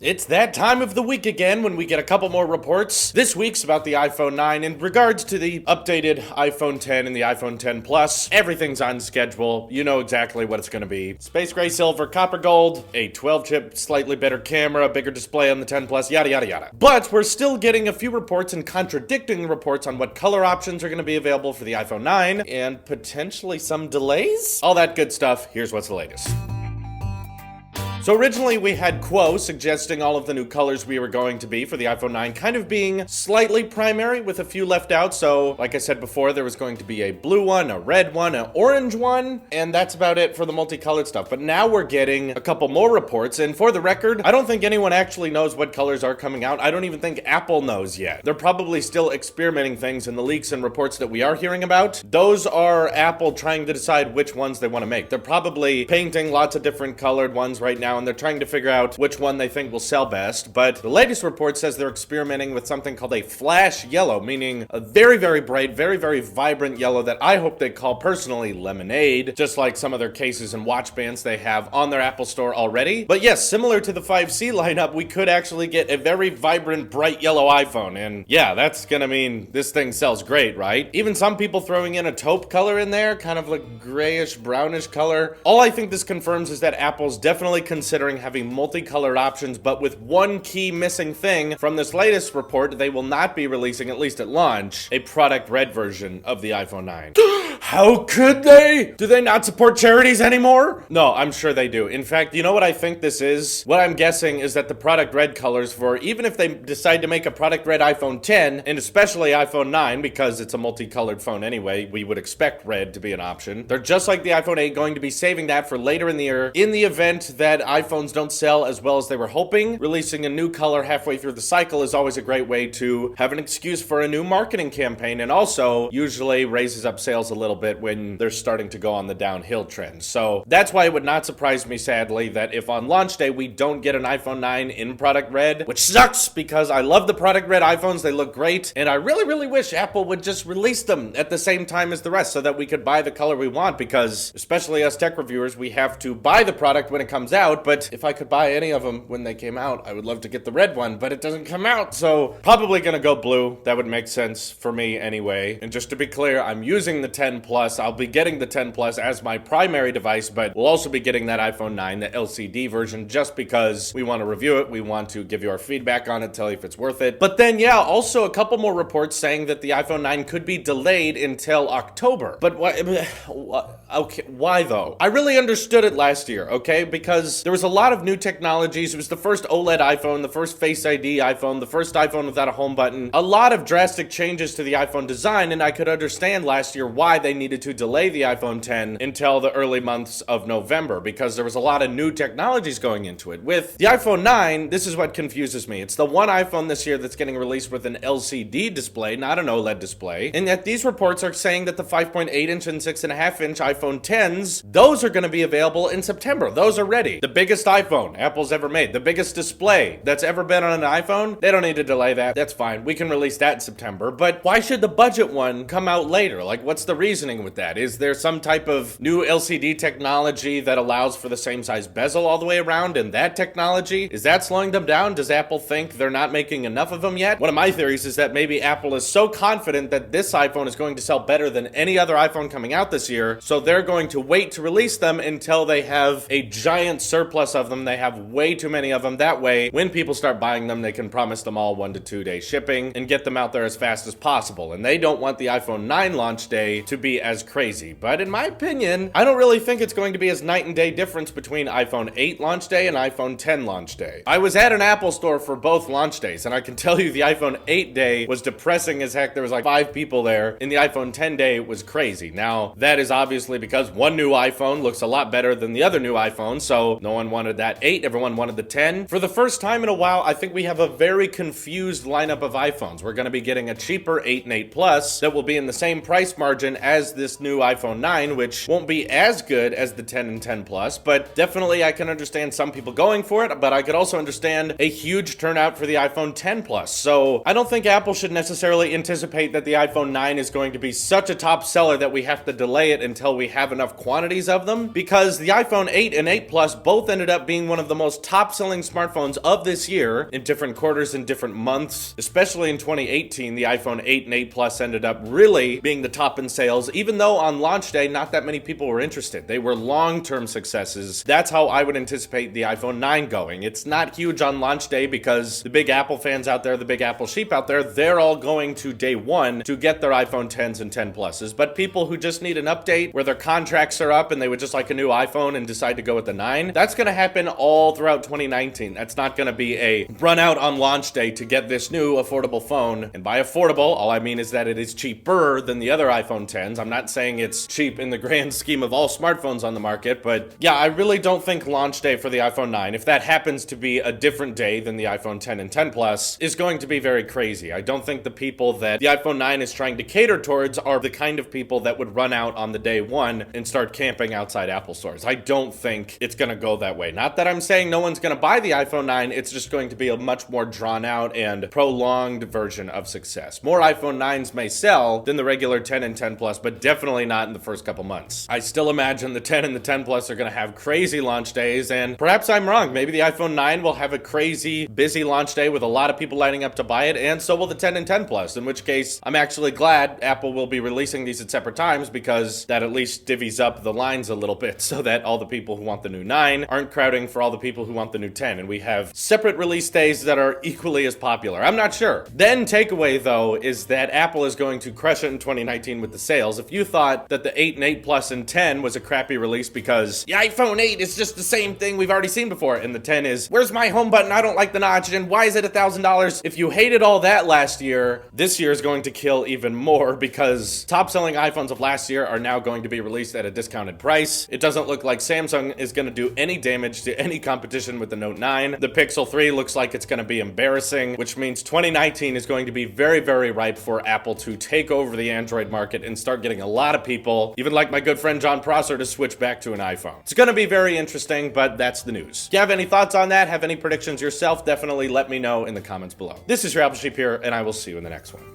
It's that time of the week again when we get a couple more reports. This week's about the iPhone 9. In regards to the updated iPhone 10 and the iPhone 10 Plus, everything's on schedule. You know exactly what it's going to be. Space gray, silver, copper gold, a 12-chip, slightly better camera, bigger display on the 10 Plus, yada yada yada. But we're still getting a few reports and contradicting reports on what color options are going to be available for the iPhone 9 and potentially some delays. All that good stuff. Here's what's the latest. So originally we had Quo suggesting all of the new colors we were going to be for the iPhone 9 kind of being slightly primary with a few left out. So like I said before, there was going to be a blue one, a red one, an orange one, and that's about it for the multicolored stuff. But now we're getting a couple more reports, and for the record, I don't think anyone actually knows what colors are coming out. I don't even think Apple knows yet. They're probably still experimenting things in the leaks and reports that we are hearing about. Those are Apple trying to decide which ones they want to make. They're probably painting lots of different colored ones right now, and they're trying to figure out which one they think will sell best. But the latest report says they're experimenting with something called a flash yellow, meaning a very, very bright, very, very vibrant yellow that I hope they call personally lemonade, just like some of their cases and watch bands they have on their Apple Store already. But yes, similar to the 5C lineup, we could actually get a very vibrant, bright yellow iPhone. And yeah, that's gonna mean this thing sells great, right? Even some people throwing in a taupe color in there, kind of like grayish, brownish color. All I think this confirms is that Apple's definitely considering having multicolored options, but with one key missing thing from this latest report, they will not be releasing, at least at launch, a product red version of the iPhone 9. How could they? Do they not support charities anymore? No, I'm sure they do. In fact, you know what I think this is? What I'm guessing is that the product red colors for, even if they decide to make a product red iPhone 10, and especially iPhone 9, because it's a multicolored phone anyway, we would expect red to be an option. They're just like the iPhone 8 going to be saving that for later in the year. In the event that iPhones don't sell as well as they were hoping, releasing a new color halfway through the cycle is always a great way to have an excuse for a new marketing campaign, and also usually raises up sales a little bit when they're starting to go on the downhill trend. So that's why it would not surprise me, sadly, that if on launch day we don't get an iPhone 9 in product red, which sucks because I love the product red iPhones, they look great, and I really, really wish Apple would just release them at the same time as the rest so that we could buy the color we want, because especially us tech reviewers, we have to buy the product when it comes out. But if I could buy any of them when they came out, I would love to get the red one, but it doesn't come out. So probably gonna go blue. That would make sense for me anyway. And just to be clear, I'm using the 10 Plus. I'll be getting the 10 Plus as my primary device, but we'll also be getting that iPhone 9, the LCD version, just because we want to review it. We want to give you our feedback on it, tell you if it's worth it. But then, yeah, also a couple more reports saying that the iPhone 9 could be delayed until October. But why? Okay, why though? I really understood it last year, okay? Because there was a lot of new technologies. It was the first OLED iPhone, the first Face ID iPhone, the first iPhone without a home button. A lot of drastic changes to the iPhone design, and I could understand last year why they needed to delay the iPhone 10 until the early months of November, because there was a lot of new technologies going into it. With the iPhone 9, this is what confuses me. It's the one iPhone this year that's getting released with an LCD display, not an OLED display, and yet these reports are saying that the 5.8-inch and 6.5-inch iPhone 10s, those are going to be available in September. Those are ready. The biggest iPhone Apple's ever made, the biggest display that's ever been on an iPhone, they don't need to delay that. That's fine. We can release that in September. But why should the budget one come out later? Like, what's the reasoning with that? Is there some type of new LCD technology that allows for the same size bezel all the way around, and that technology, is that slowing them down? Does Apple think they're not making enough of them yet? One of my theories is that maybe Apple is so confident that this iPhone is going to sell better than any other iPhone coming out this year, so they're going to wait to release them until they have a giant surplus of them. They have way too many of them. That way, when people start buying them, they can promise them all 1 to 2 day shipping and get them out there as fast as possible. And they don't want the iPhone 9 launch day to be as crazy. But in my opinion, I don't really think it's going to be as night and day difference between iPhone 8 launch day and iPhone 10 launch day. I was at an Apple store for both launch days, and I can tell you the iPhone 8 day was depressing as heck. There was like 5 people there, and the iPhone 10 day was crazy. Now, that is obviously because one new iPhone looks a lot better than the other new iPhone, so no one wanted that 8, everyone wanted the 10. For the first time in a while, I think we have a very confused lineup of iPhones. We're going to be getting a cheaper 8 and 8 Plus that will be in the same price margin as has this new iPhone 9, which won't be as good as the 10 and 10 Plus, but definitely I can understand some people going for it, but I could also understand a huge turnout for the iPhone 10 Plus. So I don't think Apple should necessarily anticipate that the iPhone 9 is going to be such a top seller that we have to delay it until we have enough quantities of them, because the iPhone 8 and 8 Plus both ended up being one of the most top-selling smartphones of this year in different quarters and different months. Especially in 2018, the iPhone 8 and 8 Plus ended up really being the top in sales, even though on launch day, not that many people were interested. They were long-term successes. That's how I would anticipate the iPhone 9 going. It's not huge on launch day because the big Apple fans out there, the big Apple sheep out there, they're all going to day one to get their iPhone 10s and 10 Pluses. But people who just need an update where their contracts are up and they would just like a new iPhone and decide to go with the 9, that's going to happen all throughout 2019. That's not going to be a run out on launch day to get this new affordable phone. And by affordable, all I mean is that it is cheaper than the other iPhone 10s. I'm not saying it's cheap in the grand scheme of all smartphones on the market, but yeah, I really don't think launch day for the iPhone 9, if that happens to be a different day than the iPhone 10 and 10 Plus, is going to be very crazy. I don't think the people that the iPhone 9 is trying to cater towards are the kind of people that would run out on the day one and start camping outside Apple stores. I don't think it's going to go that way. Not that I'm saying no one's going to buy the iPhone 9, it's just going to be a much more drawn out and prolonged version of success. More iPhone 9s may sell than the regular 10 and 10 Plus, but definitely not in the first couple months. I still imagine the 10 and the 10 Plus are going to have crazy launch days, and perhaps I'm wrong. Maybe the iPhone 9 will have a crazy busy launch day with a lot of people lining up to buy it, and so will the 10 and 10 Plus, in which case I'm actually glad Apple will be releasing these at separate times, because that at least divvies up the lines a little bit so that all the people who want the new 9 aren't crowding for all the people who want the new 10, and we have separate release days that are equally as popular. I'm not sure. Then takeaway though is that Apple is going to crush it in 2019 with the sales. If you thought that the 8 and 8 Plus and 10 was a crappy release because the iPhone 8 is just the same thing we've already seen before, and the 10 is, where's my home button? I don't like the notch, and why is it $1,000? If you hated all that last year, this year is going to kill even more, because top-selling iPhones of last year are now going to be released at a discounted price. It doesn't look like Samsung is going to do any damage to any competition with the Note 9. The Pixel 3 looks like it's going to be embarrassing, which means 2019 is going to be very, very ripe for Apple to take over the Android market and start getting a lot of people, even like my good friend John Prosser, to switch back to an iPhone. It's going to be very interesting, but that's the news. If you have any thoughts on that, have any predictions yourself, definitely let me know in the comments below. This is your Apple Sheep here, and I will see you in the next one.